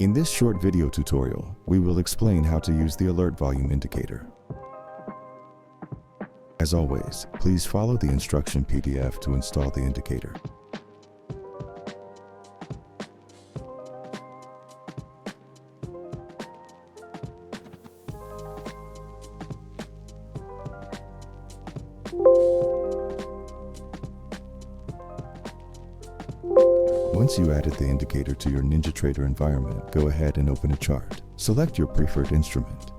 In this short video tutorial, we will explain how to use the alert volume indicator. As always, please follow the instruction PDF to install the indicator. Once you added the indicator to your NinjaTrader environment, go ahead and open a chart. Select your preferred instrument.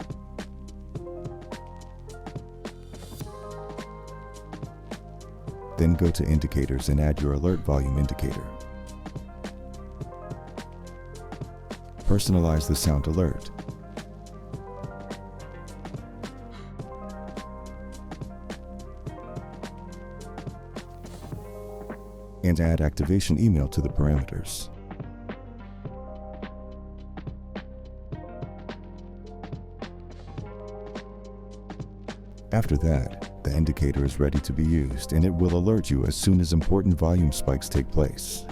Then go to Indicators and add your alert volume indicator. Personalize the sound alert. And add activation email to the parameters. After that, the indicator is ready to be used, and it will alert you as soon as important volume spikes take place.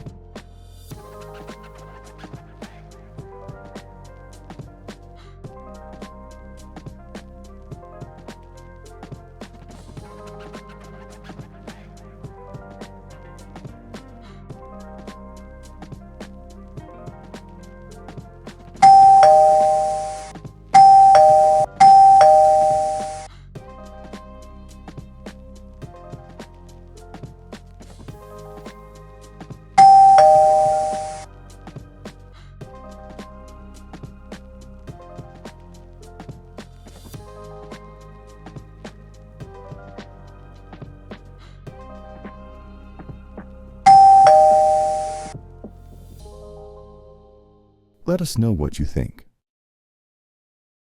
Let us know what you think.